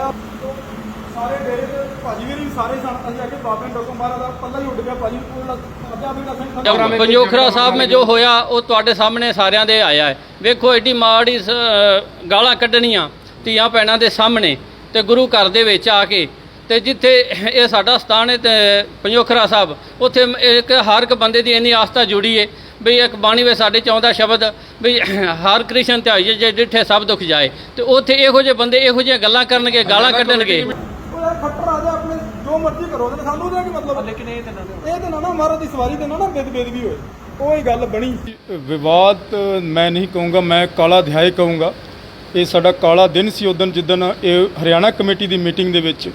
ਆਇਆ ਸਾਰੇ ਡੇਰੇ ਦੇ ਭਾਜੀ ਵੀਰ ਵੀ ਸਾਰੇ ਸਨ। ਅਸੀਂ ਆ ਕੇ ਬਾਬੇ ਡੋਕੋ ਮਹਾਰਾਜ ਦਾ ਪੱਲਾ ਹੀ ਉੱਡ ਗਿਆ ਭਾਜੀ पंजोखरा साहब में जो होया वो तुहाडे सामने सारिਆਂ ਦੇ आया है। वेखो एडी माड़ी गालां कड्ढणियां ਧੀਆਂ ਭੈਣਾਂ ਦੇ ਸਾਹਮਣੇ ਤੇ ਗੁਰੂ ਘਰ ਦੇ ਵਿੱਚ ਆ ਕੇ ਤੇ ਜਿੱਥੇ ਇਹ ਸਾਡਾ ਸਥਾਨ ਹੈ ਤੇ ਪੰਜੋਖਰਾ ਸਾਹਿਬ ਉੱਥੇ ਇੱਕ ਹਰ ਇੱਕ ਬੰਦੇ ਦੀ ਇੰਨੀ ਆਸਥਾ ਜੁੜੀ ਹੈ ਵੀ ਇੱਕ ਬਾਣੀ ਵਿੱਚ ਸਾਡੇ ਚਾਹੁੰਦਾ ਸ਼ਬਦ ਵੀ ਹਰ ਕ੍ਰਿਸ਼ਨ ਧਿਆਈਏ ਜੇ ਡਿੱਠੇ ਸਭ ਦੁੱਖ ਜਾਏ ਤੇ ਉੱਥੇ ਇਹੋ ਜਿਹੇ ਬੰਦੇ ਇਹੋ ਜਿਹੀਆਂ ਗੱਲਾਂ ਕਰਨਗੇ ਗਾਲਾਂ ਕੱਢਣਗੇ। ਖੱਟਰ ਆ ਜਾ ਆਪਣੇ ਜੋ ਮਰਜ਼ੀ ਕਰੋ ਤੇ ਸਾਨੂੰ ਉਹਦਾ ਕੀ ਮਤਲਬ, ਲੇਕਿਨ ਇਹ ਤੇ ਨਾ ਮਹਾਰਾਜ ਦੀ ਸਵਾਰੀ ਤੇ ਨਾ ਬੇਦ ਵੀ ਹੋਏ ਉਹ ਹੀ ਗੱਲ ਬਣੀ। ਵਿਵਾਦ ਮੈਂ ਨਹੀਂ ਕਹੂੰਗਾ, ਮੈਂ ਕਾਲਾ ਅਧਿਆਇ ਕਹੂੰਗਾ। ਇਹ ਸਾਡਾ ਕਾਲਾ ਦਿਨ ਸੀ ਉਦੋਂ ਜਿੱਦਣ ਇਹ ਹਰਿਆਣਾ ਕਮੇਟੀ ਦੀ ਮੀਟਿੰਗ ਦੇ ਵਿੱਚ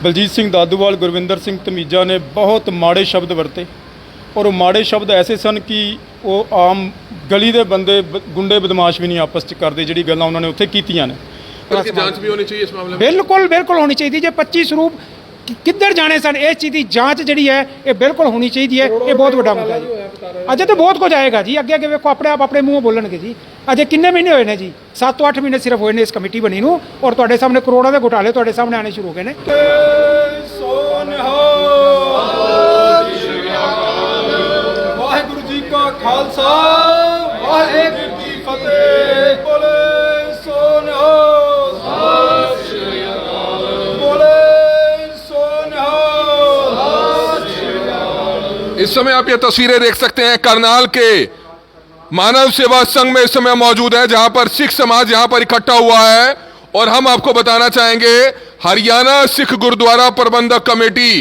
ਬਲਜੀਤ ਸਿੰਘ ਦਾਦੂਵਾਲ, ਗੁਰਵਿੰਦਰ ਸਿੰਘ ਧਮੀਜਾ ਨੇ ਬਹੁਤ ਮਾੜੇ ਸ਼ਬਦ ਵਰਤੇ ਔਰ ਉਹ ਮਾੜੇ ਸ਼ਬਦ ਐਸੇ ਸਨ ਕਿ ਉਹ ਆਮ ਗਲੀ ਦੇ ਬੰਦੇ ਗੁੰਡੇ ਬਦਮਾਸ਼ ਵੀ ਨਹੀਂ ਆਪਸ 'ਚ ਕਰਦੇ, ਜਿਹੜੀ ਗੱਲਾਂ ਉਹਨਾਂ ਨੇ ਉੱਥੇ ਕੀਤੀਆਂ ਨੇ। ਜਾਂਚ ਵੀ ਹੋਣੀ ਚਾਹੀਏ ਇਸ ਮਾਮਲੇ में। बिल्कुल बिल्कुल होनी चाहिए जो 25 स्वरूप किधर जाने सन इस चीज़ की जांच जी है ये बिल्कुल होनी चाहिए है। ये बहुत बड़ा मुद्दा जी। अजे तो बहुत कुछ आएगा जी, अगे अगे वेखो अपने आप अपने मूँह बोलणगे जी। अजे किन्ने महीने हुए ने जी, 7 तो 8 महीने सिर्फ हुए ने इस कमेटी बनी नूं और तुहाडे सामने करोड़ों के घोटाले तुहाडे सामने आने शुरू हो गए ने। ਵਾਹਿਗੁਰੂ ਜੀ ਕਾ ਖਾਲਸਾ ਵਾਹਿਗੁਰੂ ਜੀ ਕੀ ਫਤਿਹ। ਬੋਲੇ ਸੋ ਨਿਹਾਲ ਸਤਿ ਸ਼੍ਰੀ ਅਕਾਲ। ਬੋਲੇ ਸੋ ਨਿਹਾਲ ਸਤਿ ਸ਼੍ਰੀ ਅਕਾਲ। इस समय आप ये तस्वीरें देख सकते हैं करनाल के मानव सेवा संघ में इस समय मौजूद है, जहां पर सिख समाज यहां पर इकट्ठा हुआ है। और हम आपको बताना चाहेंगे हरियाणा सिख गुरुद्वारा प्रबंधक कमेटी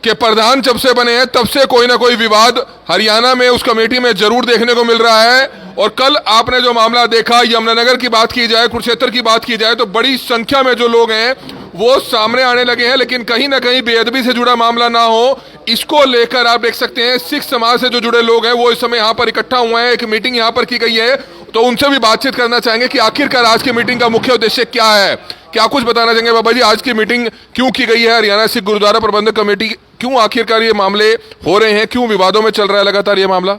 के प्रधान जब से बने हैं तब से कोई ना कोई विवाद हरियाणा में उस कमेटी में जरूर देखने को मिल रहा है। और कल आपने जो मामला देखा, यमुनानगर की बात की जाए, कुरुक्षेत्र की बात की जाए, तो बड़ी संख्या में जो लोग हैं वो सामने आने लगे हैं। लेकिन कहीं ना कहीं बेअदबी से जुड़ा मामला ना हो, इसको लेकर आप देख सकते हैं सिख समाज से जो जुड़े लोग हैं वो इस समय यहाँ पर इकट्ठा हुए हैं। एक मीटिंग यहाँ पर की गई है, तो उनसे भी बातचीत करना चाहेंगे कि आखिरकार आज की मीटिंग का मुख्य उद्देश्य क्या है। क्या कुछ बताना चाहेंगे बाबा जी, आज की मीटिंग क्यों की गई है? हरियाणा सिख गुरुद्वारा प्रबंधक कमेटी क्यों आखिरकार ये मामले हो रहे हैं, क्यों विवादों में चल रहा है लगातार ये मामला?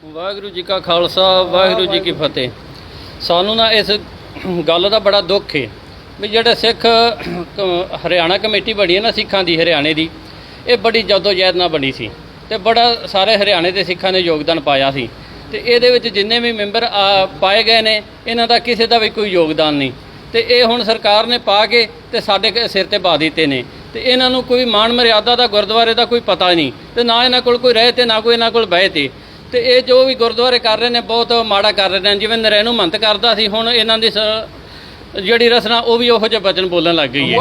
ਵਾਹਿਗੁਰੂ ਜੀ ਕਾ ਖਾਲਸਾ ਵਾਹਿਗੁਰੂ ਜੀ ਕੀ ਫਤਿਹ। ਸਾਨੂੰ ਨਾ ਇਸ ਗੱਲ ਦਾ ਬੜਾ ਦੁੱਖ ਹੈ ਵੀ ਜਿਹੜੇ ਸਿੱਖ ਹਰਿਆਣਾ ਕਮੇਟੀ ਬਣੀ ਹੈ ਨਾ ਸਿੱਖਾਂ ਦੀ ਹਰਿਆਣੇ ਦੀ, ਇਹ ਬੜੀ ਜਦੋਜਹਿਦ ਨਾਲ ਬਣੀ ਸੀ ਤੇ ਬੜਾ ਸਾਰੇ ਹਰਿਆਣੇ ਦੇ ਸਿੱਖਾਂ ਨੇ ਯੋਗਦਾਨ ਪਾਇਆ ਸੀ ਤੇ ਇਹਦੇ ਵਿੱਚ ਜਿੰਨੇ ਵੀ ਮੈਂਬਰ ਪਾਏ ਗਏ ਨੇ ਇਹਨਾਂ ਦਾ ਕਿਸੇ ਦਾ ਵੀ ਕੋਈ ਯੋਗਦਾਨ ਨਹੀਂ ਤੇ ਇਹ ਹੁਣ ਸਰਕਾਰ ਨੇ ਪਾ ਕੇ ਤੇ ਸਾਡੇ ਸਿਰ ਤੇ ਪਾ ਦਿੱਤੇ ਨੇ ਤੇ ਇਹਨਾਂ ਨੂੰ ਕੋਈ ਮਾਣ ਮਰਿਆਦਾ ਦਾ ਗੁਰਦੁਆਰੇ ਦਾ ਕੋਈ ਪਤਾ ਨਹੀਂ ਤੇ ਨਾ ਇਹਨਾਂ ਕੋਲ ਕੋਈ ਰਹੇ ਤੇ ਨਾ ਕੋਈ ਇਹਨਾਂ ਕੋਲ ਬਹਿ ਤੇ ਇਹ ਜੋ ਵੀ ਗੁਰਦੁਆਰੇ ਕਰ ਰਹੇ ਨੇ ਬਹੁਤ ਮਾੜਾ ਕਰ ਰਹੇ ਨੇ। ਜਿਵੇਂ ਨਰੈਣੂ ਮੰਤ ਕਰਦਾ ਸੀ, ਹੁਣ ਇਹਨਾਂ ਦੀ ਜਿਹੜੀ ਰਸਨਾ ਉਹ ਵੀ ਉਹੋ ਜਿਹੇ ਬਚਨ ਬੋਲਣ ਲੱਗ ਗਈ ਹੈ।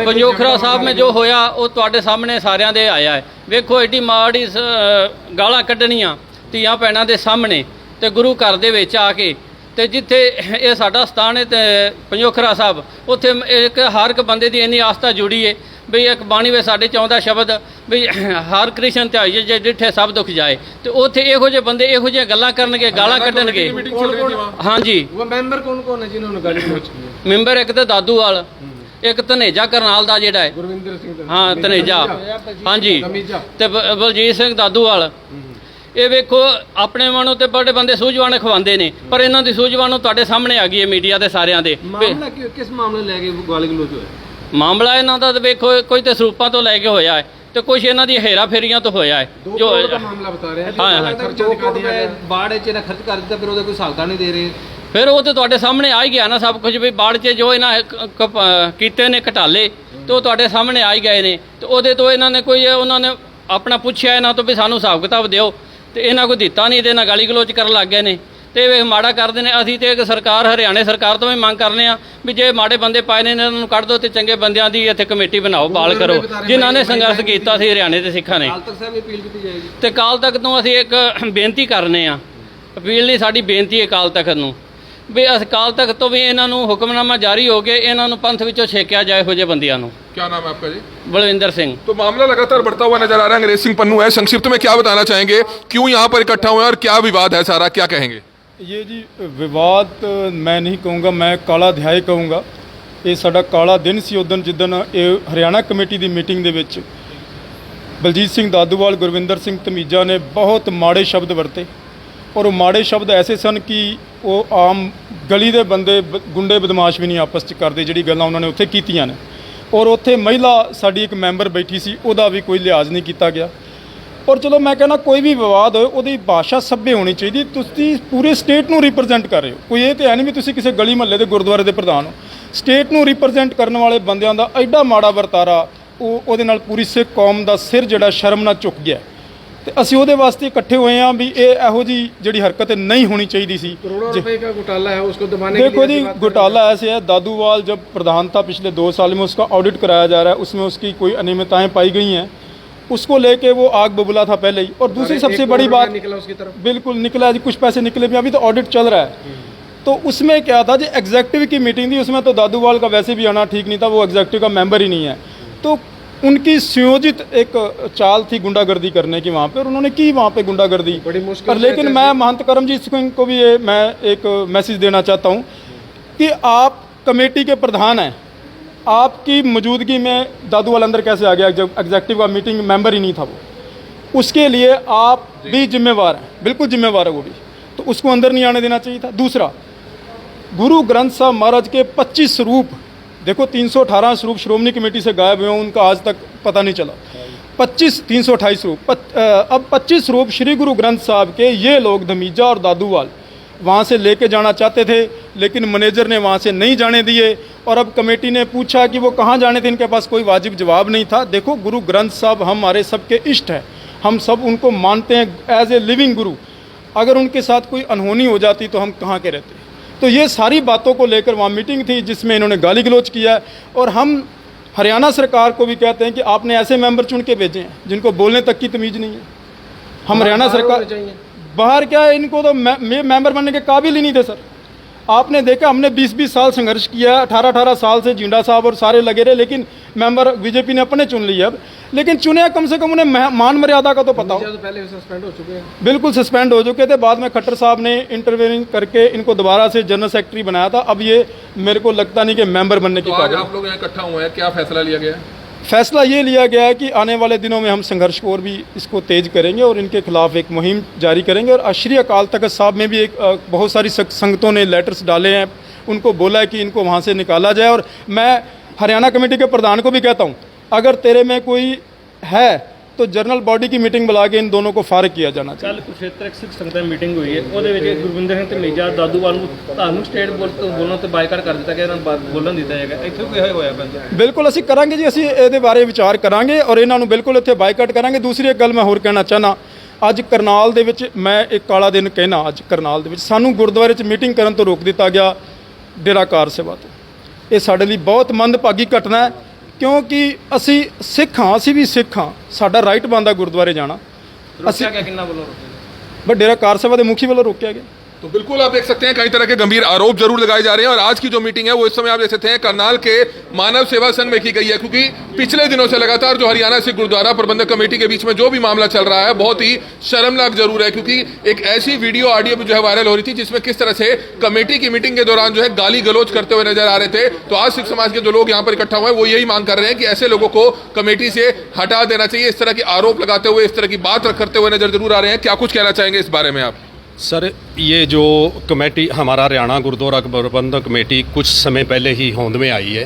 ਪੰਜੋਖਰਾ ਸਾਹਿਬ में जो ਹੋਇਆ ਉਹ ਤੁਹਾਡੇ ਸਾਹਮਣੇ ਸਾਰਿਆਂ ਦੇ ਆਇਆ ਹੈ। ਵੇਖੋ ਐਡੀ ਮਾੜੀ ਗਾਲਾਂ ਕੱਢਣੀਆਂ ਧੀਆਂ ਭੈਣਾਂ ਦੇ ਸਾਹਮਣੇ ਤੇ ਗੁਰੂ ਘਰ ਦੇ ਵਿੱਚ ਆ ਕੇ ਤੇ ਜਿੱਥੇ ਇਹ ਸਾਡਾ ਸਥਾਨ ਹੈ ਤੇ ਪੰਜੋਖਰਾ ਸਾਹਿਬ ਉੱਥੇ ਇੱਕ ਹਰ ਇੱਕ ਬੰਦੇ ਦੀ ਇੰਨੀ ਆਸਥਾ ਜੁੜੀ ਹੈ ਵੀ ਇੱਕ ਬਾਣੀ ਵਿੱਚ ਸਾਡੇ ਚਾਹੁੰਦਾ ਸ਼ਬਦ ਵੀ ਹਰ ਕ੍ਰਿਸ਼ਨ ਧਿਆਈਏ ਜੇ ਡਿੱਠੇ ਸਭ ਦੁੱਖ ਜਾਏ ਤੇ ਉੱਥੇ ਇਹੋ ਜਿਹੇ ਬੰਦੇ ਇਹੋ ਜਿਹੀਆਂ ਗੱਲਾਂ ਕਰਨਗੇ ਗਾਲਾਂ ਕੱਢਣਗੇ। ਹਾਂਜੀ ਮੈਂਬਰ ਕੌਣ ਹੈ ਜਿਨ੍ਹਾਂ ਨੂੰ ਗਾਲੀ ਗਲੋਚ ਕੀਤੀ? ਮੈਂਬਰ ਇੱਕ ਤਾਂ ਦਾਦੂਵਾਲ, ਇੱਕ ਧਨੇਜਾ ਕਰਨਾਲ ਦਾ ਜਿਹੜਾ ਹੈ ਗੁਰਵਿੰਦਰ ਸਿੰਘ ਹਾਂ ਧਨੇਜਾ, ਹਾਂਜੀ ਤੇ ਬਲਜੀਤ ਸਿੰਘ ਦਾਦੂਵਾਲ। ਇਹ ਵੇਖੋ ਆਪਣੇ ਮਨੋਂ ਤੇ ਬੜੇ ਬੰਦੇ ਸੂਝਵਾਨ ਖਵਾਉਂਦੇ ਨੇ ਪਰ ਇਹਨਾਂ ਦੀ ਸੂਝਵਾਨ ਤੁਹਾਡੇ ਸਾਹਮਣੇ ਆ ਗਈ ਹੈ ਮੀਡੀਆ ਦੇ ਸਾਰਿਆਂ ਦੇ। ਮਾਮਲਾ ਕਿਸ ਮਾਮਲੇ ਲੈ ਕੇ ਗਾਲੀ ਗਲੋਚ ਹੋਇਆ? ਮਾਮਲਾ ਇਹਨਾਂ ਦਾ ਵੇਖੋ ਕੋਈ ਤੇ ਸਰੂਪਾਂ ਤੋਂ ਲੈ ਕੇ ਹੋਇਆ ਹੈ ਤੇ ਕੁਝ ਇਹਨਾਂ ਦੀ ਹੇਰਾ ਫੇਰੀਆਂ ਤੋਂ ਹੋਇਆ ਹੈ। ਜੋ ਮਾਮਲਾ ਬਤਾ ਰਹੇ ਹਾਂ ਖਰਚਾ ਦਿਖਾ ਦਿਆ ਬਾੜ 'ਚ ਨਾ ਖਰਚ ਕਰ ਦਿੱਤਾ, ਫਿਰ ਉਹਦਾ ਕੋਈ ਹਿਸਾਬਤਾ ਨਹੀਂ ਦੇ ਰਹੇ। ਫਿਰ ਉਹ ਤੇ ਤੁਹਾਡੇ ਸਾਹਮਣੇ ਆ ਹੀ ਗਿਆ ਨਾ ਸਭ ਕੁਝ ਵੀ ਬਾੜ 'ਚ ਜੋ ਇਹਨਾਂ ਕੀਤੇ ਨੇ ਘਟਾਲੇ ਤੇ ਉਹ ਤੁਹਾਡੇ ਸਾਹਮਣੇ ਆ ਹੀ ਗਏ ਨੇ ਤੇ ਉਹਦੇ ਤੋਂ ਇਹਨਾਂ ਨੇ ਕੋਈ ਉਹਨਾਂ ਨੇ ਆਪਣਾ ਪੁੱਛਿਆ ਇਹਨਾਂ ਤੋਂ ਵੀ ਸਾਨੂੰ ਹਿਸਾਬ ਕਿਤਾਬ ਦਿਓ ਤੇ ਇਹਨਾਂ ਕੋਈ ਦਿੱਤਾ ਨਹੀਂ ਤੇ ਇਹਨਾਂ ਗਾਲੀ ਗਲੋਚ ਕਰਨ ਲੱਗ ਗਏ ਨੇ ਤੇ ਇਹ ਮਾੜਾ ਕਰਦੇ ਨੇ। ਅਸੀਂ ਤੇ ਇੱਕ ਸਰਕਾਰ ਹਰਿਆਣੇ ਸਰਕਾਰ ਤੋਂ ਵੀ ਮੰਗ ਕਰਨੇ ਆ ਵੀ ਜੇ ਮਾੜੇ ਬੰਦੇ ਪਾਏ ਨੇ ਇਹਨਾਂ ਨੂੰ ਕੱਢ ਦਿਓ ਤੇ ਚੰਗੇ ਬੰਦਿਆਂ ਦੀ ਇੱਥੇ ਕਮੇਟੀ ਬਣਾਓ, ਬਾਲ ਕਰੋ ਜਿਨ੍ਹਾਂ ਨੇ ਸੰਘਰਸ਼ ਕੀਤਾ ਸੀ ਹਰਿਆਣੇ ਦੇ ਸਿੱਖਾਂ ਨੇ। ਕਾਲ ਤਖਤ ਸਾਹਿਬ ਅਪੀਲ ਕੀਤੀ ਜਾਏਗੀ ਤੇ ਕਾਲ ਤਖਤ ਤੋਂ ਅਸੀਂ ਇੱਕ ਬੇਨਤੀ ਕਰਨੇ ਆ, ਅਪੀਲ ਨਹੀਂ ਸਾਡੀ ਬੇਨਤੀ ਹੈ ਕਾਲ ਤਖਤ ਨੂੰ ਵੀ ਅਕਾਲ ਤਖਤ ਤੋਂ ਵੀ ਇਹਨਾਂ ਨੂੰ ਹੁਕਮਨਾਮਾ ਜਾਰੀ ਹੋ ਗਿਆ, ਇਹਨਾਂ ਨੂੰ ਪੰਥ ਵਿੱਚੋਂ ਛੇਕਿਆ ਜਾਏ ਇਹੋ ਜਿਹੇ ਬੰਦਿਆਂ ਨੂੰ। क्या नाम है आपका जी? बलविंदर सिंह। तो मामला लगातार बढ़ता हुआ नजर आ रहा है। अंग्रेज सिंह पन्नू है, संक्षिप्त में क्या बताना चाहेंगे, क्यों यहाँ पर इकट्ठा हुए और क्या विवाद है सारा, क्या कहेंगे? ये जी विवाद मैं नहीं कहूँगा, मैं काला अध्याय कहूँगा। ये साਡਾ ਕਾਲਾ ਦਿਨ ਸੀ ਉਦੋਂ ਜਿੱਦਣ ਇਹ ਹਰਿਆਣਾ ਕਮੇਟੀ ਦੀ ਮੀਟਿੰਗ ਦੇ ਵਿੱਚ ਬਲਜੀਤ ਸਿੰਘ ਦਾਦੂਵਾਲ, ਗੁਰਵਿੰਦਰ ਸਿੰਘ ਧਮੀਜਾ ਨੇ ਬਹੁਤ ਮਾੜੇ ਸ਼ਬਦ ਵਰਤੇ ਔਰ ਉਹ ਮਾੜੇ ਸ਼ਬਦ ਐਸੇ ਸਨ ਕਿ ਉਹ ਆਮ ਗਲੀ ਦੇ ਬੰਦੇ ਗੁੰਡੇ ਬਦਮਾਸ਼ ਵੀ ਨਹੀਂ ਆਪਸ 'ਚ ਕਰਦੇ, ਜਿਹੜੀ ਗੱਲਾਂ ਉਹਨਾਂ ਨੇ ਉੱਥੇ ਕੀਤੀਆਂ ਨੇ। ਔਰ ਉੱਥੇ ਮਹਿਲਾ ਸਾਡੀ ਇੱਕ ਮੈਂਬਰ ਬੈਠੀ ਸੀ, ਉਹਦਾ ਵੀ ਕੋਈ ਲਿਹਾਜ਼ ਨਹੀਂ ਕੀਤਾ ਗਿਆ। ਔਰ ਚਲੋ ਮੈਂ ਕਹਿੰਦਾ ਕੋਈ ਵੀ ਵਿਵਾਦ ਹੋਏ ਉਹਦੀ ਭਾਸ਼ਾ ਸੱਭਿਅ ਹੋਣੀ ਚਾਹੀਦੀ। ਤੁਸੀਂ ਪੂਰੇ ਸਟੇਟ ਨੂੰ ਰਿਪਰੈਜ਼ੈਂਟ ਕਰ ਰਹੇ ਹੋ, ਕੋਈ ਇਹ ਤਾਂ ਹੈ ਨਹੀਂ ਵੀ ਤੁਸੀਂ ਕਿਸੇ ਗਲੀ ਮਹੱਲੇ ਦੇ ਗੁਰਦੁਆਰੇ ਦੇ ਪ੍ਰਧਾਨ ਹੋ। ਸਟੇਟ ਨੂੰ ਰਿਪਰੈਜ਼ੈਂਟ ਕਰਨ ਵਾਲੇ ਬੰਦਿਆਂ ਦਾ ਐਡਾ ਮਾੜਾ ਵਰਤਾਰਾ, ਉਹਦੇ ਨਾਲ ਪੂਰੀ ਸਿੱਖ ਕੌਮ ਦਾ ਸਿਰ ਜਿਹੜਾ ਸ਼ਰਮ ਨਾਲ ਝੁਕ ਗਿਆ। ਤੇ ਅਸੀਂ ਉਹਦੇ ਵਾਸਤੇ ਇਕੱਠੇ ਹੋਏ ਹਾਂ ਵੀ ਇਹ ਇਹੋ ਜੀ ਜਿਹੜੀ ਹਰਕਤ ਨਹੀਂ होनी चाहिए थी। करोड़ों रुपए का घोटाला है, उसको दबाने देखो जी, घोटाला ऐसे है, दादूवाल जब प्रधान था पिछले 2 साल में उसका ऑडिट कराया जा रहा है, उसमें उसकी कोई अनियमितताएं पाई गई हैं, उसको लेके वो आग बबूला था पहले ही। और दूसरी सबसे बड़ी बात निकला उसकी तरफ, बिल्कुल निकला जी, कुछ पैसे निकले भी, अभी तो ऑडिट चल रहा है। तो उसमें क्या था जी, एग्जेक्टिव की मीटिंग थी, उसमें तो दादूवाल का वैसे भी आना ठीक नहीं था, वो एग्जेक्टिव का मेंबर ही नहीं है। तो उनकी संयोजित एक चाल थी गुंडागर्दी करने की वहाँ पे, और उन्होंने की वहाँ पे गुंडागर्दी बड़ी मुश्किल। पर लेकिन मैं महंत करमजीत सिंह को भी ये मैं एक मैसेज देना चाहता हूँ कि आप कमेटी के प्रधान हैं, आपकी मौजूदगी में दादूवाल अंदर कैसे आ गया जब एग्जेक्टिव का मीटिंग मेंबर ही नहीं था वो? उसके लिए आप भी जिम्मेवार हैं, बिल्कुल जिम्मेवार है वो भी, तो उसको अंदर नहीं आने देना चाहिए था। दूसरा, गुरु ग्रंथ साहब महाराज के 25 स्वरूप, देखो 318 स्वरूप श्रोमणी कमेटी से गायब हुए, उनका आज तक पता नहीं चला। 328 स्वरूप, अब 25 स्वरूप श्री गुरु ग्रंथ साहब के ये लोग धमीजा और दादूवाल वहाँ से लेके जाना चाहते थे, लेकिन मैनेजर ने वहाँ से नहीं जाने दिए। और अब कमेटी ने पूछा कि वो कहाँ जाने थे, इनके पास कोई वाजिब जवाब नहीं था। देखो, गुरु ग्रंथ साहब हमारे सबके इष्ट हैं, हम सब उनको मानते हैं एज ए लिविंग गुरु। अगर उनके साथ कोई अनहोनी हो जाती तो हम कहाँ के रहते। तो ये सारी बातों को लेकर वहाँ मीटिंग थी जिसमें इन्होंने गाली गलौज किया है। और हम हरियाणा सरकार को भी कहते हैं कि आपने ऐसे मेंबर चुन के भेजे हैं जिनको बोलने तक की तमीज़ नहीं है। हम हरियाणा सरकार बाहर क्या है, इनको तो मेंबर बनने के काबिल ही नहीं थे सर। आपने देखा, हमने 20-20 साल संघर्ष किया, 18-18 साल से जिंदा साहब और सारे लगे रहे, लेकिन मेंबर बीजेपी ने अपने चुन लिए। अब लेकिन चुने कम से कम उन्हें मान मर्यादा का तो पता हो। तो पहले सस्पेंड हो चुके हैं, बिल्कुल सस्पेंड हो चुके थे। बाद में खट्टर साहब ने इंटरवेनिंग करके इनको दोबारा से जनरल सेक्रेटरी बनाया था। अब ये मेरे को लगता नहीं कि मेंबर बनने की तो आज आप लोग यहाँ इकट्ठा हुए हैं, क्या फैसला लिया गया है? फैसला ये लिया गया है कि आने वाले दिनों में हम संघर्ष को और भी इसको तेज करेंगे और इनके खिलाफ एक मुहिम जारी करेंगे। और श्री अकाल तख्त साहब में भी एक बहुत सारी संगतों ने लेटर्स डाले हैं, उनको बोला है कि इनको वहाँ से निकाला जाए। और मैं हरियाणा कमेटी के प्रधान को भी कहता हूँ, अगर तेरे में कोई है तो ਜਨਰਲ ਬਾਡੀ की मीटिंग बुला के इन दोनों को फारिग किया जाना चाहिए। ਕੱਲ ਕੁਰੂਕਸ਼ੇਤਰ ਸਿੱਖ ਸੰਗਤਾਂ ਦੀ ਮੀਟਿੰਗ ਹੋਈ ਹੈ, ਉਹਦੇ ਵਿੱਚ ਗੁਰਵਿੰਦਰ ਸਿੰਘ ਧਮੀਜਾ ਦਾਦੂਵਾਲ ਨੂੰ ਧਾਰਮਿਕ ਸਟੇਟ ਬੋਲਣ ਤੋਂ ਬਾਈਕਾਟ ਕਰ ਦਿੱਤਾ ਗਿਆ, ਇਹਨਾਂ ਨੂੰ ਬੋਲਣ ਦਿੱਤਾ ਜਾਏਗਾ। ਇੱਥੇ ਕੋਈ ਹੋਇਆ ਪੈਂਦਾ? ਬਿਲਕੁਲ ਅਸੀਂ ਕਰਾਂਗੇ ਜੀ, ਅਸੀਂ ਇਹਦੇ ਬਾਰੇ ਵਿਚਾਰ ਕਰਾਂਗੇ ਔਰ ਇਹਨਾਂ ਨੂੰ ਬਿਲਕੁਲ ਇੱਥੇ ਬਾਈਕਾਟ ਕਰਾਂਗੇ। ਦੂਸਰੀ ਇੱਕ ਗੱਲ ਮੈਂ ਹੋਰ ਕਹਿਣਾ ਚਾਹਨਾ, ਅੱਜ ਕਰਨਾਲ ਦੇ ਵਿੱਚ ਮੈਂ ਇੱਕ ਕਾਲਾ ਦਿਨ ਕਹਿਣਾ, ਅੱਜ ਕਰਨਾਲ ਦੇ ਵਿੱਚ ਸਾਨੂੰ ਗੁਰਦੁਆਰੇ 'ਚ ਮੀਟਿੰਗ ਕਰਨ ਤੋਂ ਰੋਕ ਦਿੱਤਾ ਗਿਆ ਡੇਰਾ ਕਾਰ ਸੇਵਾ ਤੋਂ। ਇਹ ਸਾਡੇ ਲਈ ਬਹੁਤ ਮੰਦਭਾਗੀ ਘਟਨਾ ਹੈ, क्योंकि असी सिख हाँ, असी भी सिख हाँ, साडा राइट बनता गुरुद्वारे जाना। रोकिया गया, किन्ना वालों रोकिया? बट डेरा कार सेवा के मुखी वालों रोकया गया। तो बिल्कुल आप देख सकते हैं कई तरह के गंभीर आरोप जरूर लगाए जा रहे हैं। और आज की जो मीटिंग है वो इस समय आप देख सकते हैं करनाल के मानव सेवा संघ में की गई है, क्योंकि पिछले दिनों से लगातार जो हरियाणा सिख गुरुद्वारा प्रबंधक कमेटी के बीच में जो भी मामला चल रहा है बहुत ही शर्मनाक जरूर है। क्योंकि एक ऐसी वीडियो ऑडियो भी जो है वायरल हो रही थी जिसमें किस तरह से कमेटी की मीटिंग के दौरान जो है गाली गलौज करते हुए नजर आ रहे थे। तो आज सिख समाज के जो लोग यहाँ पर इकट्ठा हुए हैं वो यही मांग कर रहे हैं कि ऐसे लोगों को कमेटी से हटा देना चाहिए। इस तरह के आरोप लगाते हुए, इस तरह की बात करते हुए नजर जरूर आ रहे हैं। क्या कुछ कहना चाहेंगे इस बारे में आप? सर, ये जो कमेटी हमारा हरियाणा गुरुद्वारा प्रबंधक कमेटी कुछ समय पहले ही होंद में आई है,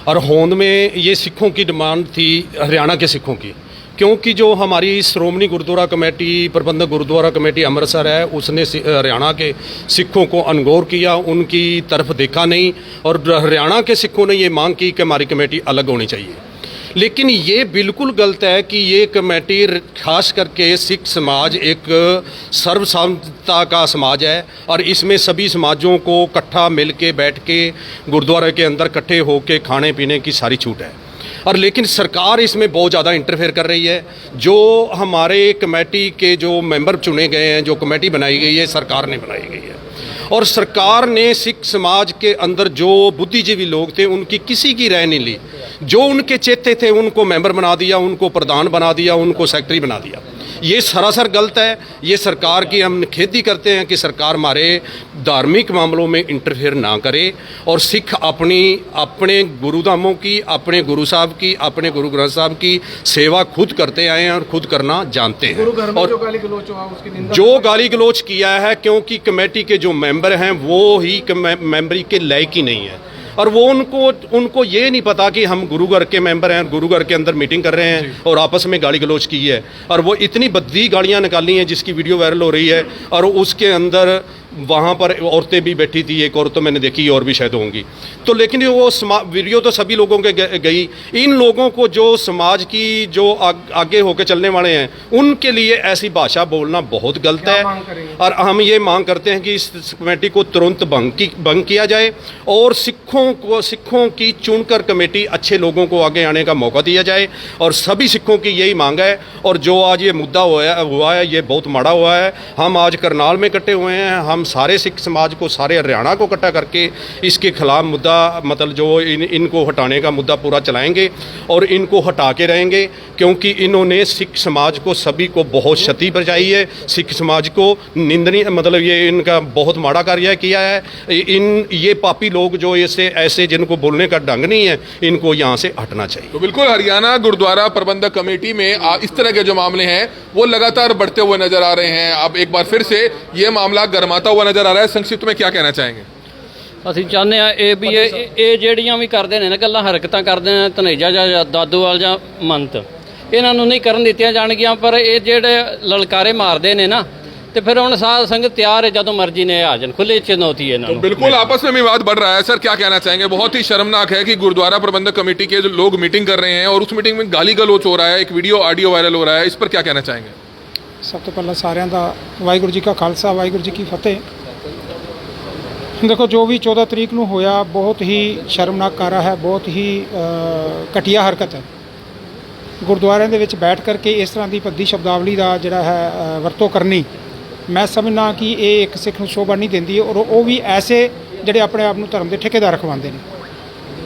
और होंद में ये सिखों की डिमांड थी, हरियाणा के सिखों की, क्योंकि जो हमारी श्रोमणी गुरुद्वारा कमेटी प्रबंधक गुरुद्वारा कमेटी अमृतसर है उसने हरियाणा के सिखों को अनगौर किया, उनकी तरफ देखा नहीं, और हरियाणा के सिखों ने ये मांग की कि हमारी कमेटी अलग होनी चाहिए। लेकिन ये बिल्कुल गलत है कि ये कमेटी, खास करके सिख समाज एक सर्वसाधारणता का समाज है और इसमें सभी समाजों को इकट्ठा मिल के बैठ के गुरुद्वारे के अंदर इकट्ठे होकर खाने पीने की सारी छूट है। और लेकिन सरकार इसमें बहुत ज़्यादा इंटरफेयर कर रही है। जो हमारे कमेटी के जो मेंबर चुने गए हैं, जो कमेटी बनाई गई है, सरकार ने बनाई गई है, और सरकार ने सिख समाज के अंदर जो बुद्धिजीवी लोग थे उनकी किसी की राय नहीं ली। जो उनके चेते थे उनको मेंबर बना दिया, उनको प्रधान बना दिया, उनको सेक्रेटरी बना दिया। ये सरासर गलत है। ये सरकार की हम निखेधी करते हैं कि सरकार हमारे धार्मिक मामलों में इंटरफेयर ना करे और सिख अपने गुरुधामों की, अपने गुरु साहब की, अपने गुरु ग्रंथ साहब की सेवा खुद करते आए हैं और खुद करना जानते हैं। और जो गाली गलोच किया है, क्योंकि कमेटी के जो मेंबर हैं वो ही मेंबरी के लायक ही नहीं है, और वो उनको ये नहीं पता कि हम गुरु घर के मेंबर हैं, गुरु घर के अंदर मीटिंग कर रहे हैं और आपस में गाली गलोच की है। और वो इतनी भद्दी गालियाँ निकाली हैं जिसकी वीडियो वायरल हो रही है, और उसके अंदर वहाँ पर औरतें भी बैठी थी, एक औरत तो मैंने देखी और भी शायद होंगी। तो लेकिन वो वीडियो तो सभी लोगों के गई। इन लोगों को जो समाज की जो आगे होकर चलने वाले हैं उनके लिए ऐसी भाषा बोलना बहुत गलत है। और हम ये मांग करते हैं कि इस कमेटी को तुरंत भंग किया जाए और सिखों की चुनकर कमेटी अच्छे लोगों को आगे आने का मौका दिया जाए, और सभी सिखों की यही मांग है। और जो आज ये मुद्दा हुआ है ये बहुत माड़ा हुआ है। हम आज करनाल में इकट्ठे हुए हैं, हम सारे सिख समाज को, सारे हरियाणा को इकट्ठा करके इसके खिलाफ मुद्दा, मतलब जो इनको हटाने का मुद्दा पूरा चलाएंगे और इनको हटा के रहेंगे, क्योंकि इन्होंने सिख समाज को, सभी को बहुत क्षति पहुंचाई है। सिख समाज को निंदनीय, मतलब ये इनका बहुत माड़ा कार्य किया है। ये पापी लोग जो ऐसे जिनको बोलने का ढंग नहीं है, इनको यहाँ से हटना चाहिए। तो बिल्कुल हरियाणा गुरुद्वारा प्रबंधक कमेटी में इस तरह के जो मामले हैं वो लगातार बढ़ते हुए नजर आ रहे हैं। अब एक बार फिर से ये मामला गर्माता हुआ नजर आ रहा है। संक्षिप्त में क्या कहना चाहेंगे? ਅਸੀਂ ਚਾਹੁੰਦੇ ਆ ਇਹ ਜਿਹੜੀਆਂ ਵੀ ਕਰਦੇ ਨੇ ਨਾ ਗੱਲਾਂ, ਹਰਕਤਾਂ ਕਰਦੇ ਨੇ ਧਨੇਜਾ ਜਾਂ ਦਾਦੂਵਾਲ ਜਾਂ ਮੰਤ, ਇਹਨਾਂ ਨੂੰ ਨਹੀਂ ਕਰਨ ਦਿੱਤੀਆਂ ਜਾਣਗੀਆਂ। ਪਰ ਇਹ ਜਿਹੜੇ ਲਲਕਾਰੇ ਮਾਰਦੇ ਨੇ ਨਾ, ਤੇ ਫਿਰ ਹੁਣ ਸਾਧ ਸੰਗਤ ਤਿਆਰ ਹੈ ਜਦੋਂ ਮਰਜ਼ੀ ਨੇ ਆ ਜਾਣ, खुले चुनौती है इन्होंने। तो बिल्कुल आपस में विवाद बढ़ रहा है। सर क्या कहना चाहेंगे? बहुत ही शर्मनाक है कि गुरुद्वारा प्रबंधक कमेटी के जो लोग मीटिंग कर रहे हैं और उस मीटिंग में गाली गलौच हो रहा है, एक वीडियो ऑडियो वायरल हो रहा है, इस पर क्या कहना चाहेंगे? ਸਭ ਤੋਂ ਪਹਿਲਾਂ ਸਾਰਿਆਂ ਦਾ ਵਾਹਿਗੁਰੂ ਜੀ ਕਾ ਖਾਲਸਾ, ਵਾਹਿਗੁਰੂ ਜੀ ਕੀ ਫਤਿਹ। ਦੇਖੋ, ਜੋ ਵੀ 14 ਤਰੀਕ ਨੂੰ ਹੋਇਆ ਬਹੁਤ ਹੀ ਸ਼ਰਮਨਾਕ ਕਾਰਾ ਹੈ, ਬਹੁਤ ਹੀ ਘਟੀਆ ਹਰਕਤ ਹੈ। ਗੁਰਦੁਆਰਿਆਂ ਦੇ ਵਿੱਚ ਬੈਠ ਕਰਕੇ ਇਸ ਤਰ੍ਹਾਂ ਦੀ ਭੱਦੀ ਸ਼ਬਦਾਵਲੀ ਦਾ ਜਿਹੜਾ ਹੈ ਵਰਤੋਂ ਕਰਨੀ, ਮੈਂ ਸਮਝਦਾ ਕਿ ਇਹ ਇੱਕ ਸਿੱਖ ਨੂੰ ਸ਼ੋਭਾ ਨਹੀਂ ਦਿੰਦੀ, ਔਰ ਉਹ ਵੀ ਐਸੇ ਜਿਹੜੇ ਆਪਣੇ ਆਪ ਨੂੰ ਧਰਮ ਦੇ ਠੇਕੇਦਾਰ ਰਖਵਾਉਂਦੇ ਨੇ।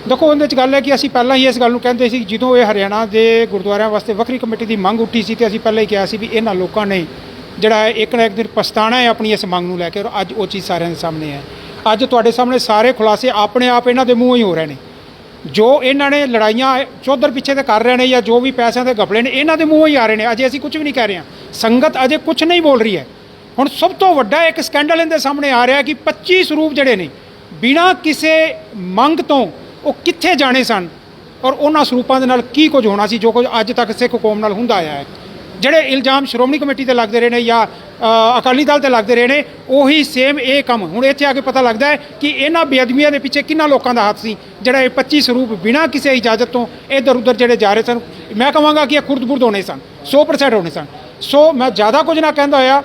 ਦੇਖੋ, ਉਹਦੇ 'ਚ ਗੱਲ ਹੈ ਕਿ ਅਸੀਂ ਪਹਿਲਾਂ ਹੀ ਇਸ ਗੱਲ ਨੂੰ ਕਹਿੰਦੇ ਸੀ, ਜਦੋਂ ਇਹ ਹਰਿਆਣਾ ਦੇ ਗੁਰਦੁਆਰਿਆਂ ਵਾਸਤੇ ਵੱਖਰੀ ਕਮੇਟੀ ਦੀ ਮੰਗ ਉੱਠੀ ਸੀ, ਤੇ ਅਸੀਂ ਪਹਿਲਾਂ ਹੀ ਕਿਹਾ ਸੀ ਵੀ ਇਹਨਾਂ ਲੋਕਾਂ ਨੇ ਜਿਹੜਾ ਇੱਕ ਨਾ ਇੱਕ ਦਿਨ ਪਛਤਾਣਾ ਹੈ ਆਪਣੀ ਇਸ ਮੰਗ ਨੂੰ ਲੈ ਕੇ, ਔਰ ਅੱਜ ਉਹ ਚੀਜ਼ ਸਾਰਿਆਂ ਦੇ ਸਾਹਮਣੇ ਹੈ। ਅੱਜ ਤੁਹਾਡੇ ਸਾਹਮਣੇ ਸਾਰੇ ਖੁਲਾਸੇ ਆਪਣੇ ਆਪ ਇਹਨਾਂ ਦੇ ਮੂੰਹੋਂ ਹੀ ਹੋ ਰਹੇ ਨੇ। ਜੋ ਇਹਨਾਂ ਨੇ ਲੜਾਈਆਂ ਚੌਧਰ ਪਿੱਛੇ ਤੇ ਕਰ ਰਹੇ ਨੇ, ਜਾਂ ਜੋ ਵੀ ਪੈਸਿਆਂ ਦੇ ਘਪਲੇ ਨੇ, ਇਹਨਾਂ ਦੇ ਮੂੰਹੋਂ ਹੀ ਆ ਰਹੇ ਨੇ। ਅਜੇ ਅਸੀਂ ਕੁਝ ਵੀ ਨਹੀਂ ਕਹਿ ਰਹੇ ਹਾਂ, ਸੰਗਤ ਅਜੇ ਕੁਝ ਨਹੀਂ ਬੋਲ ਰਹੀ ਹੈ। ਹੁਣ ਸਭ ਤੋਂ ਵੱਡਾ ਇੱਕ ਸਕੈਂਡਲ ਇਹਦੇ ਸਾਹਮਣੇ ਆ ਰਿਹਾ ਕਿ 25 ਸਰੂਪ ਜਿਹੜੇ ਨੇ ਬਿਨਾਂ ਕਿਸੇ ਮੰਗ ਤੋਂ ਉਹ ਕਿੱਥੇ ਜਾਣੇ ਸਨ, ਔਰ ਉਹਨਾਂ ਸਰੂਪਾਂ ਦੇ ਨਾਲ ਕੀ ਕੁਝ ਹੋਣਾ ਸੀ, ਜੋ ਕੁਝ ਅੱਜ ਤੱਕ ਸਿੱਖ ਕੌਮ ਨਾਲ ਹੁੰਦਾ ਆਇਆ ਹੈ। ਜਿਹੜੇ ਇਲਜ਼ਾਮ ਸ਼੍ਰੋਮਣੀ ਕਮੇਟੀ ਤੇ ਲੱਗਦੇ ਰਹੇ ਨੇ ਜਾਂ ਅਕਾਲੀ ਦਲ ਤੇ ਲੱਗਦੇ ਰਹੇ ਨੇ, ਉਹੀ ਸੇਮ ਇਹ ਕੰਮ ਹੁਣ ਇੱਥੇ ਆ ਕੇ ਪਤਾ ਲੱਗਦਾ ਹੈ ਕਿ ਇਹਨਾਂ ਬੇਅਦਬੀਆਂ ਦੇ ਪਿੱਛੇ ਕਿੰਨਾ ਲੋਕਾਂ ਦਾ ਹੱਥ ਸੀ। ਜਿਹੜਾ ਇਹ 25 ਸਰੂਪ ਬਿਨਾਂ ਕਿਸੇ ਇਜਾਜ਼ਤ ਤੋਂ ਇੱਧਰ ਉੱਧਰ ਜਿਹੜੇ ਜਾ ਰਹੇ ਸਨ, ਮੈਂ ਕਹਾਂਗਾ ਕਿ ਇਹ ਖੁਰਦ-ਬੁਰਦ ਹੋਣੇ ਸਨ, 100% ਹੋਣੇ ਸਨ। ਸੋ ਮੈਂ ਜ਼ਿਆਦਾ ਕੁਝ ਨਾ ਕਹਿੰਦਾ ਹੋਇਆ,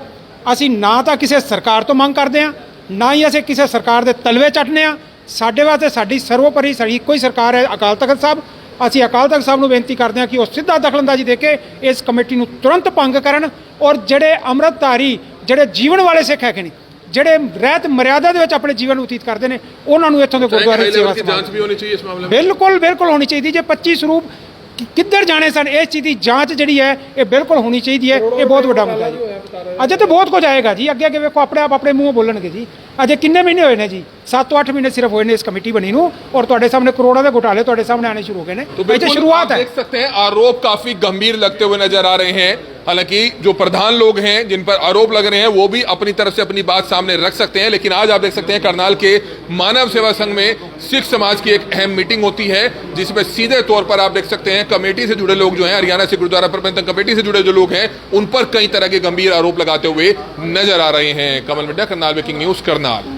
ਅਸੀਂ ਨਾ ਤਾਂ ਕਿਸੇ ਸਰਕਾਰ ਤੋਂ ਮੰਗ ਕਰਦੇ ਹਾਂ, ਨਾ ਹੀ ਅਸੀਂ ਕਿਸੇ ਸਰਕਾਰ ਦੇ ਤਲਵੇ ਚੱਟਨੇ ਹਾਂ। ਸਾਡੇ ਵਾਸਤੇ ਸਾਡੀ ਸਰਵੋਪਰੀ ਸਾਡੀ ਇੱਕੋ ਹੀ ਸਰਕਾਰ ਹੈ, ਅਕਾਲ ਤਖਤ ਸਾਹਿਬ। ਅਸੀਂ ਅਕਾਲ ਤਖਤ ਸਾਹਿਬ ਨੂੰ ਬੇਨਤੀ ਕਰਦੇ ਹਾਂ ਕਿ ਉਹ ਸਿੱਧਾ ਦਖਲਅੰਦਾਜ਼ੀ ਦੇ ਕੇ ਇਸ ਕਮੇਟੀ ਨੂੰ ਤੁਰੰਤ ਭੰਗ ਕਰਨ, ਔਰ ਜਿਹੜੇ ਅੰਮ੍ਰਿਤਧਾਰੀ, ਜਿਹੜੇ ਜੀਵਨ ਵਾਲੇ ਸਿੱਖ ਹੈਗੇ ਨੇ, ਜਿਹੜੇ ਰਹਿਤ ਮਰਿਆਦਾ ਦੇ ਵਿੱਚ ਆਪਣੇ ਜੀਵਨ ਬਤੀਤ ਕਰਦੇ ਨੇ, ਉਹਨਾਂ ਨੂੰ ਇੱਥੋਂ ਦੇ ਗੁਰਦੁਆਰੇ ਸੇਵਾ ਜਾਂਚ ਵੀ ਹੋਣੀ ਚਾਹੀਏ ਇਸ ਮਾਮਲੇ में। ਬਿਲਕੁਲ ਹੋਣੀ ਚਾਹੀਦੀ। ਜੇ 25 ਸਰੂਪ ਕਿੱਧਰ ਜਾਣੇ ਸਨ, ਇਸ ਚੀਜ਼ ਦੀ ਜਾਂਚ ਜਿਹੜੀ ਹੈ ਇਹ ਬਿਲਕੁਲ ਹੋਣੀ ਚਾਹੀਦੀ ਹੈ। ਇਹ ਬਹੁਤ ਵੱਡਾ ਮੁੱਦਾ ਜੀ। ਅਜੇ ਤਾਂ ਬਹੁਤ ਕੁਝ ਆਏਗਾ ਜੀ, ਅੱਗੇ ਅੱਗੇ ਵੇਖੋ, ਆਪਣੇ ਆਪ ਆਪਣੇ ਮੂੰਹੋਂ ਬੋਲਣਗੇ ਜੀ। ਅਜੇ ਕਿੰਨੇ ਮਹੀਨੇ ਹੋਏ ਨੇ ਜੀ? 7 ਤੋਂ 8 ਮਹੀਨੇ ਸਿਰਫ ਹੋਏ ਨੇ ਇਸ ਕमेटी बनी ਨੂੰ, और ਤੁਹਾਡੇ ਸਾਹਮਣੇ ਕਰੋੜਾਂ ਦੇ ਘੁਟਾਲੇ ਤੁਹਾਡੇ ਸਾਹਮਣੇ आने शुरू हो गए हैं। तो बिल्कुल शुरुआत है। देख सकते हैं आरोप काफी गंभीर लगते हुए नजर आ रहे हैं। हालांकि जो प्रधान लोग हैं जिन पर आरोप लग रहे हैं वो भी अपनी तरफ से अपनी बात सामने रख सकते हैं, लेकिन आज आप देख सकते हैं करनाल के मानव सेवा संघ में सिख समाज की एक अहम मीटिंग होती है, जिसमें सीधे तौर पर आप देख सकते हैं कमेटी से जुड़े लोग जो हैं, हरियाणा से गुरुद्वारा प्रबंधक कमेटी से जुड़े जो लोग हैं, उन पर कई तरह के गंभीर आरोप लगाते हुए नजर आ रहे हैं। कमल मिड्डा, करनाल ब्रेकिंग न्यूज, करनाल।